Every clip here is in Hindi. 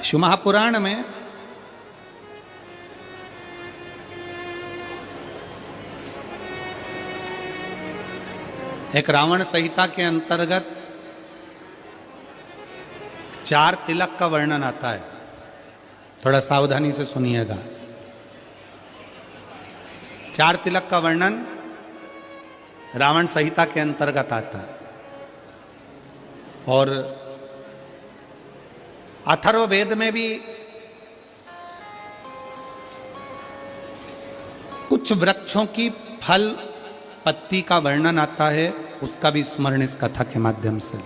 शिव महापुराण में एक रावण संहिता के अंतर्गत 4 तिलक का वर्णन आता है। थोड़ा सावधानी से सुनिएगा। 4 तिलक का वर्णन रावण संहिता के अंतर्गत आता है और अथर्ववेद में भी कुछ वृक्षों की फल पत्ती का वर्णन आता है, उसका भी स्मरण इस कथा के माध्यम से।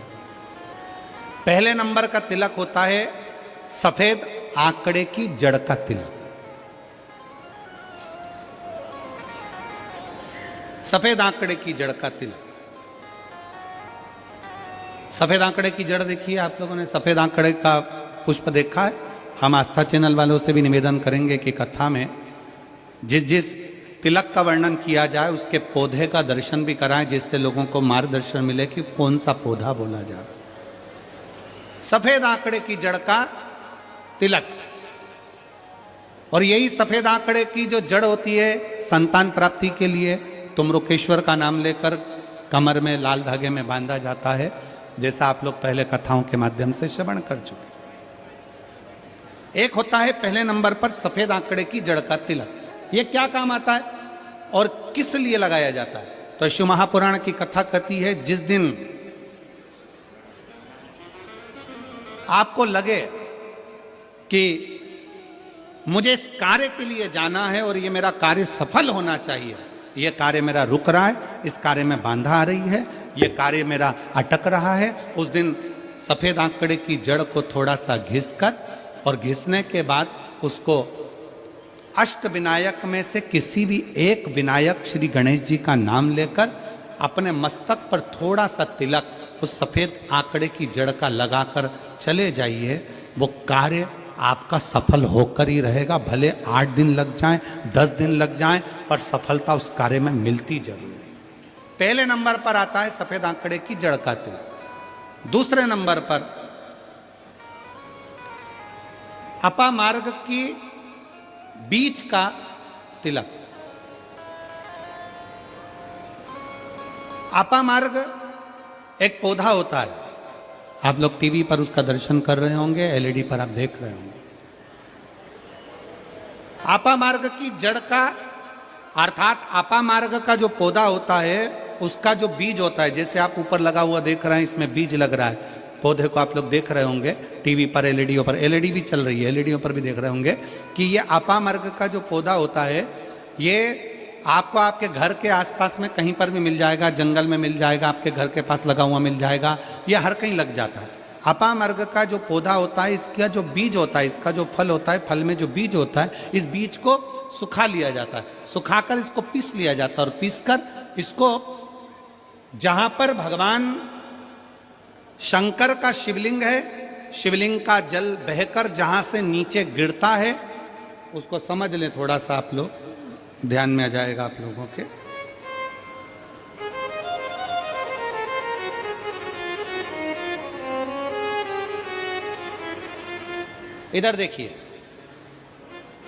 पहले नंबर का तिलक होता है सफेद आंकड़े की जड़ का तिलक। सफेद आंकड़े की जड़ का तिलक। सफेद आंकड़े की जड़ देखिए, आप लोगों ने सफेद आंकड़े का पुष्प देखा है? हम आस्था चैनल वालों से भी निवेदन करेंगे कि कथा में जिस जिस तिलक का वर्णन किया जाए उसके पौधे का दर्शन भी कराएं, जिससे लोगों को मार्गदर्शन मिले कि कौन सा पौधा बोला जा रहा। सफेद आंकड़े की जड़ का तिलक। और यही सफेद आंकड़े की जो जड़ होती है संतान प्राप्ति के लिए तुमरुकेश्वर का नाम लेकर कमर में लाल धागे में बांधा जाता है, जैसा आप लोग पहले कथाओं के माध्यम से श्रवण कर चुके। एक होता है पहले नंबर पर सफेद आंकड़े की जड़ का तिलक। यह क्या काम आता है और किस लिए लगाया जाता है? तो शिव महापुराण की कथा कहती है, जिस दिन आपको लगे कि मुझे इस कार्य के लिए जाना है और ये मेरा कार्य सफल होना चाहिए, ये कार्य मेरा रुक रहा है, इस कार्य में बाधा आ रही है, ये कार्य मेरा अटक रहा है, उस दिन सफेद आंकड़े की जड़ को थोड़ा सा घिस कर और घिसने के बाद उसको अष्ट विनायक में से किसी भी एक विनायक श्री गणेश जी का नाम लेकर अपने मस्तक पर थोड़ा सा तिलक उस सफेद आंकड़े की जड़ का लगाकर चले जाइए। वो कार्य आपका सफल होकर ही रहेगा। भले 8 दिन लग जाएं, 10 दिन लग जाएं, पर सफलता उस कार्य में मिलती जरूर है। पहले नंबर पर आता है सफेद आंकड़े की जड़ का तिलक। दूसरे नंबर पर अपामार्ग की बीज का तिलक। अपामार्ग एक पौधा होता है, आप लोग टीवी पर उसका दर्शन कर रहे होंगे, एलईडी पर आप देख रहे होंगे। अपामार्ग की जड़ का अर्थात अपामार्ग का जो पौधा होता है उसका जो बीज होता है, जैसे आप ऊपर लगा हुआ देख रहे हैं, इसमें बीज लग रहा है। पौधे को आप लोग देख रहे होंगे टीवी पर, एलईडीओ पर, एलईडी भी चल रही है, एलईडीओ पर भी देख रहे होंगे कि ये अपामार्ग का जो पौधा होता है ये आपको आपके घर के आसपास में कहीं पर भी मिल जाएगा, जंगल में मिल जाएगा, आपके घर के पास लगा हुआ मिल जाएगा, ये हर कहीं लग जाता है। अपामार्ग का जो पौधा होता है, इसका जो बीज होता है, इसका जो फल होता है, फल में जो बीज होता है, इस बीज को सुखा लिया जाता है। सुखाकर इसको पीस लिया जाता है और पीसकर इसको जहां पर भगवान शंकर का शिवलिंग है, शिवलिंग का जल बहकर जहां से नीचे गिरता है, उसको समझ लें, थोड़ा सा आप लोग ध्यान में आ जाएगा आप लोगों के। इधर देखिए,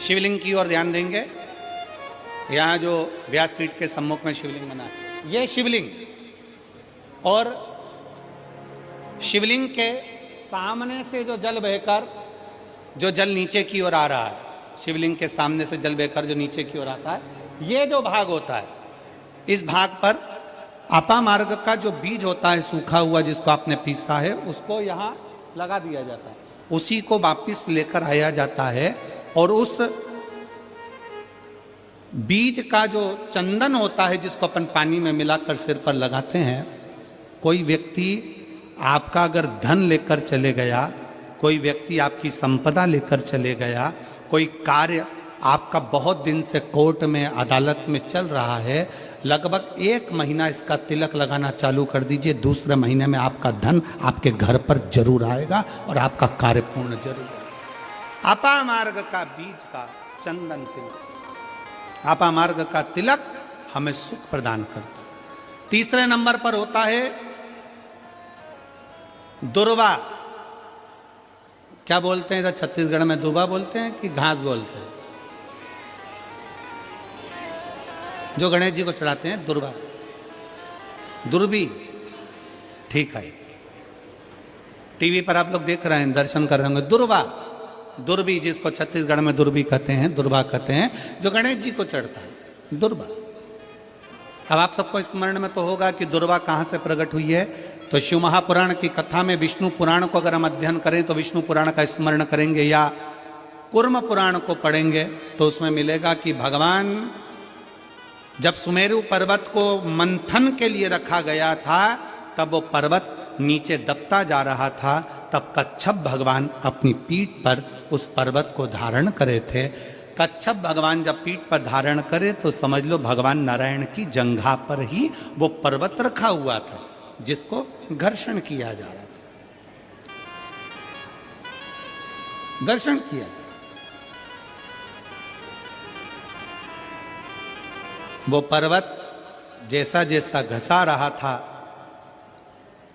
शिवलिंग की ओर ध्यान देंगे। यहां जो व्यासपीठ के सम्मुख में शिवलिंग बना है, यह शिवलिंग, और शिवलिंग के सामने से जो जल बहकर जो जल नीचे की ओर आ रहा है, शिवलिंग के सामने से जल बहकर जो नीचे की ओर आता है, ये जो भाग होता है, इस भाग पर अपामार्ग का जो बीज होता है सूखा हुआ, जिसको आपने पीसा है, उसको यहाँ लगा दिया जाता है। उसी को वापिस लेकर आया जाता है और उस बीज का जो चंदन होता है, जिसको अपन पानी में मिलाकर सिर पर लगाते हैं, कोई व्यक्ति आपका अगर धन लेकर चले गया, कोई व्यक्ति आपकी संपदा लेकर चले गया, कोई कार्य आपका बहुत दिन से कोर्ट में अदालत में चल रहा है, लगभग 1 महीना इसका तिलक लगाना चालू कर दीजिए, दूसरे महीने में आपका धन आपके घर पर जरूर आएगा और आपका कार्य पूर्ण जरूर होगा। अपामार्ग का बीज का चंदन तिलक। अपामार्ग का तिलक हमें सुख प्रदान करता है। तीसरे नंबर पर होता है दुर्वा। क्या बोलते हैं इधर छत्तीसगढ़ में, दुबा बोलते हैं कि घास बोलते हैं? जो गणेश जी को चढ़ाते हैं दुर्वा, दुर्बी, ठीक है। टीवी पर आप लोग देख रहे हैं, दर्शन कर रहे होंगे, दुर्वा, दुर्बी, जिसको छत्तीसगढ़ में दुर्बी कहते हैं, दुर्वा कहते हैं, जो गणेश जी को चढ़ता है, दुर्वा। अब आप सबको स्मरण में तो होगा कि दुर्वा कहाँ से प्रकट हुई है। तो शिव महापुराण की कथा में विष्णु पुराण को अगर हम अध्ययन करें तो विष्णु पुराण का स्मरण करेंगे या कूर्म पुराण को पढ़ेंगे तो उसमें मिलेगा कि भगवान जब सुमेरु पर्वत को मंथन के लिए रखा गया था, तब वो पर्वत नीचे दबता जा रहा था, तब कच्छप भगवान अपनी पीठ पर उस पर्वत को धारण करे थे। कच्छप भगवान जब पीठ पर धारण करे तो समझ लो भगवान नारायण की जंघा पर ही वो पर्वत रखा हुआ था, जिसको घर्षण किया जा रहा था, घर्षण किया। वो पर्वत जैसा जैसा घसा रहा था,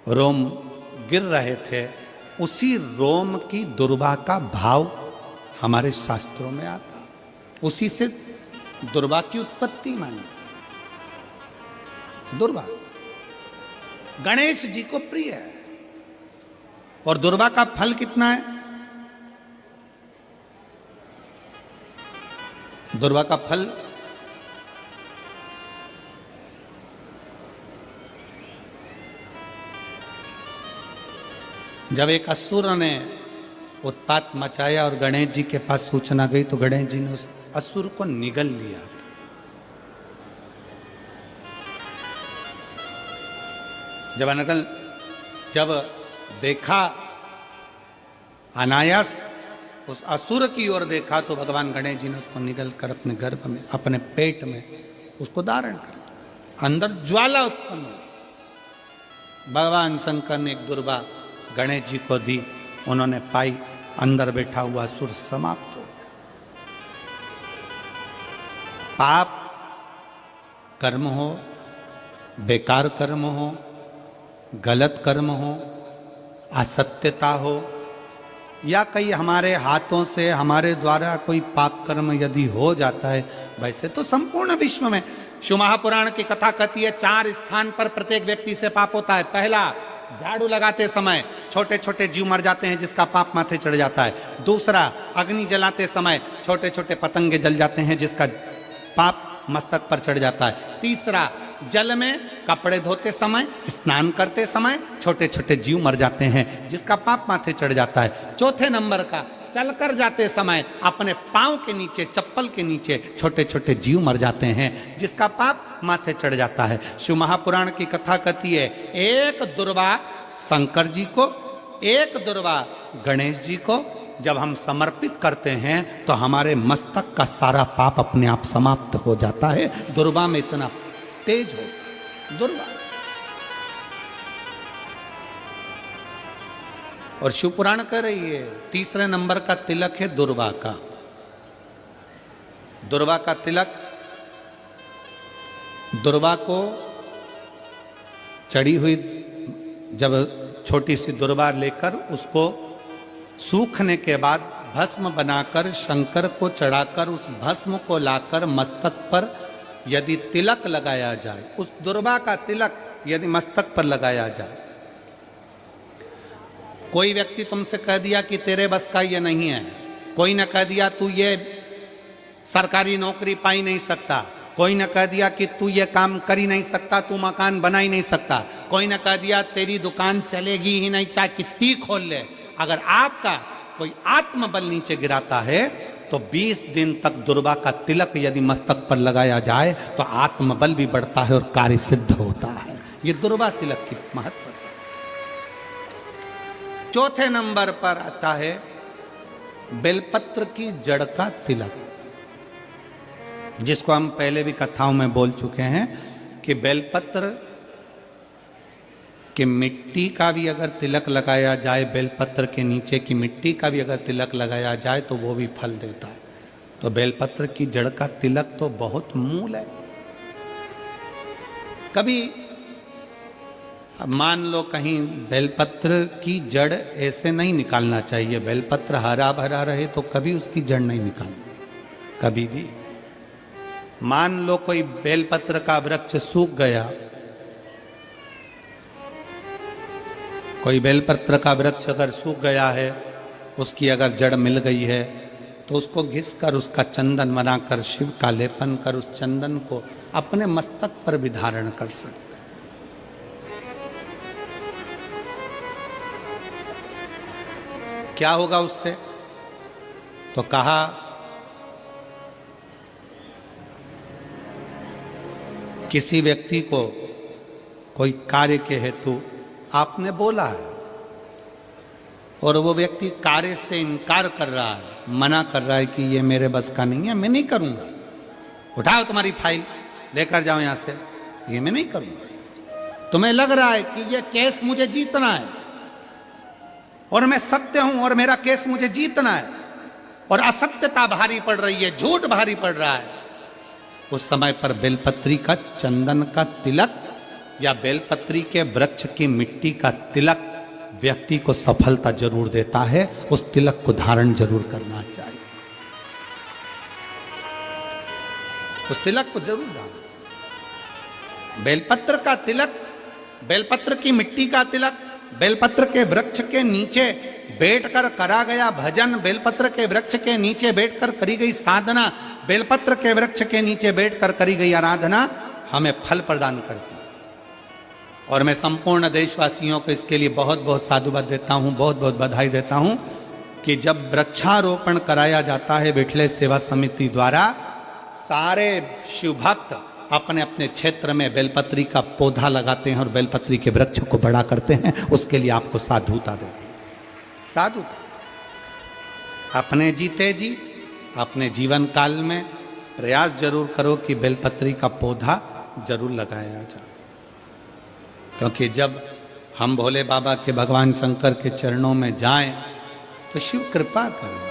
रोम गिर रहे थे, उसी रोम की दुर्वा का भाव हमारे शास्त्रों में आता, उसी से दुर्वा की उत्पत्ति मानी। दुर्वा गणेश जी को प्रिय है। और दुर्वा का फल कितना है? दुर्वा का फल जब एक असुर ने उत्पात मचाया और गणेश जी के पास सूचना गई तो गणेश जी ने उस असुर को निगल लिया था। जब देखा, अनायास उस असुर की ओर देखा तो भगवान गणेश जी ने उसको निगल कर अपने गर्भ में, अपने पेट में उसको धारण कर लिया। अंदर ज्वाला उत्पन्न हुई। भगवान शंकर ने एक दुर्वा गणेश जी को दी, उन्होंने पाई, अंदर बैठा हुआ असुर समाप्त हो गया। पाप कर्म हो, बेकार कर्म हो, गलत कर्म हो, असत्यता हो, या कई हमारे हाथों से हमारे द्वारा कोई पाप कर्म यदि हो जाता है, वैसे तो संपूर्ण विश्व में शिव महापुराण की कथा कहती है 4 स्थान पर प्रत्येक व्यक्ति से पाप होता है। पहला, झाड़ू लगाते समय छोटे छोटे जीव मर जाते हैं जिसका पाप माथे चढ़ जाता है। दूसरा, अग्नि जलाते समय छोटे छोटे पतंगे जल जाते हैं जिसका पाप मस्तक पर चढ़ जाता है। तीसरा, जल में कपड़े धोते समय, स्नान करते समय छोटे छोटे जीव मर जाते हैं जिसका पाप माथे चढ़ जाता है। चौथे नंबर का, चलकर जाते समय अपने पांव के नीचे, चप्पल के नीचे छोटे छोटे जीव मर जाते हैं जिसका पाप माथे चढ़ जाता है। शिव महापुराण की कथा कहती है एक दुर्वा शंकर जी को, एक दुर्वा गणेश जी को जब हम समर्पित करते हैं तो हमारे मस्तक का सारा पाप अपने आप समाप्त हो जाता है। दुर्वा में इतना तेज हो, दुर्वा। और शिव पुराण कह रही है तीसरे नंबर का तिलक है दुर्वा का। दुर्वा का तिलक, दुर्वा को चढ़ी हुई जब छोटी सी दुर्वा लेकर उसको सूखने के बाद भस्म बनाकर शंकर को चढ़ाकर उस भस्म को लाकर मस्तक पर यदि तिलक लगाया जाए, उस दुर्वा का तिलक यदि मस्तक पर लगाया जाए, कोई व्यक्ति तुमसे कह दिया कि तेरे बस का ये नहीं है, कोई ने कह दिया तू ये सरकारी नौकरी पा ही नहीं सकता, कोई ने कह दिया कि तू ये काम कर ही नहीं सकता, तू मकान बना ही नहीं सकता, कोई ने कह दिया तेरी दुकान चलेगी ही नहीं चाहे कितनी खोल ले, अगर आपका कोई आत्मबल नीचे गिराता है तो 20 दिन तक दुर्वा का तिलक यदि मस्तक पर लगाया जाए तो आत्मबल भी बढ़ता है और कार्य सिद्ध होता है। ये दुर्वा तिलक की महत्व है। चौथे नंबर पर आता है बेलपत्र की जड़ का तिलक, जिसको हम पहले भी कथाओं में बोल चुके हैं कि बेलपत्र कि मिट्टी का भी अगर तिलक लगाया जाए, बेलपत्र के नीचे की मिट्टी का भी अगर तिलक लगाया जाए तो वो भी फल देता है। तो बेलपत्र की जड़ का तिलक तो बहुत मूल है। कभी अब मान लो कहीं बेलपत्र की जड़ ऐसे नहीं निकालना चाहिए, बेलपत्र हरा भरा रहे तो कभी उसकी जड़ नहीं निकालनी, कभी भी। मान लो कोई बेलपत्र का वृक्ष सूख गया, कोई बेलपत्र का वृक्ष अगर सूख गया है, उसकी अगर जड़ मिल गई है तो उसको घिस कर उसका चंदन बनाकर शिव का लेपन कर उस चंदन को अपने मस्तक पर भी धारण कर सकते। क्या होगा उससे? तो कहा किसी व्यक्ति को कोई कार्य के हेतु आपने बोला है और वो व्यक्ति कार्य से इनकार कर रहा है, मना कर रहा है कि ये मेरे बस का नहीं है, मैं नहीं करूंगा, उठाओ तुम्हारी फाइल लेकर जाओ यहां से, ये मैं नहीं करूंगा। तुम्हें लग रहा है कि ये केस मुझे जीतना है और मैं सत्य हूं और मेरा केस मुझे जीतना है और असत्यता भारी पड़ रही है, झूठ भारी पड़ रहा है, उस समय पर बेलपत्री का चंदन का तिलक या बेलपत्री के वृक्ष की मिट्टी का तिलक व्यक्ति को सफलता जरूर देता है। उस तिलक को धारण जरूर करना चाहिए, उस तिलक को जरूर धारण। बेलपत्र का तिलक, बेलपत्र की मिट्टी का तिलक, बेलपत्र के वृक्ष के नीचे बैठकर करा गया भजन, बेलपत्र के वृक्ष के नीचे बैठकर करी गई साधना, बेलपत्र के वृक्ष के नीचे बैठकर करी गई आराधना हमें फल प्रदान करती है। और मैं संपूर्ण देशवासियों को इसके लिए बहुत बहुत साधुवाद देता हूं, बहुत बहुत बधाई देता हूं कि जब वृक्षारोपण कराया जाता है विठले सेवा समिति द्वारा, सारे शिव भक्त अपने अपने क्षेत्र में बेलपत्री का पौधा लगाते हैं और बेलपत्री के वृक्ष को बड़ा करते हैं। उसके लिए आपको साधुता देते हैं, साधुता। अपने जीते जी अपने जीवन काल में प्रयास जरूर करो कि बेलपत्री का पौधा जरूर लगाया जाए, क्योंकि जब हम भोले बाबा के, भगवान शंकर के चरणों में जाएं तो शिव कृपा करें।